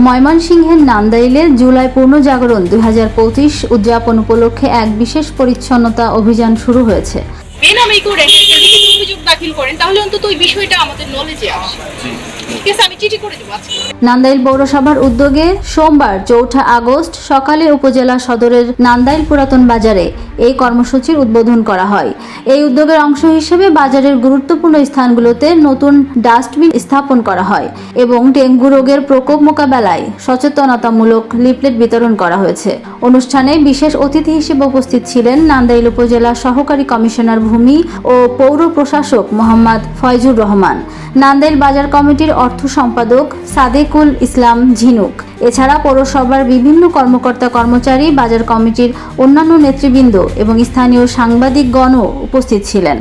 ময়মনসিংহের নান্দাইলে জুলাই পূর্ণজাগরণ 2025 উদযাপন উপলক্ষে এক বিশেষ পরিচ্ছন্নতা অভিযান শুরু হয়েছে। বেনামে করে একটা লিখিত অভিযোগ দাখিল করেন তাহলে অন্তত ওই বিষয়টা আমাদের নলেজে আসে। ঠিক আছে, আমি চিঠি করে দেব আজকে। নান্দাইল পৌরসভার উদ্যোগে সোমবার 4 আগস্ট সকালে উপজেলা সদরের নান্দাইল পুরাতন বাজারে এই কর্মসূচির উদ্বোধন করা হয়। এই উদ্যোগের অংশ হিসেবে বাজারের গুরুত্বপূর্ণ স্থানগুলোতে নতুন ডাস্টবিন স্থাপন করা হয় এবং ডেঙ্গু রোগের প্রকোপ মোকাবেলায় সচেতনতামূলক লিফলেট বিতরণ করা হয়েছে। অনুষ্ঠানে বিশেষ অতিথি হিসেবে উপস্থিত ছিলেন নান্দাইল উপজেলা সহকারী কমিশনার ভূমি ও পৌর প্রশাসক মোহাম্মদ ফয়জুর রহমান, নান্দাইল বাজার কমিটির অর্থ সম্পাদক সাদেকুল ইসলাম ঝিনুক। এছাড়া পৌরসভার বিভিন্ন কর্মকর্তা কর্মচারী, বাজার কমিটির অন্যান্য নেতৃবৃন্দ এবং স্থানীয় সাংবাদিকগণও উপস্থিত ছিলেন।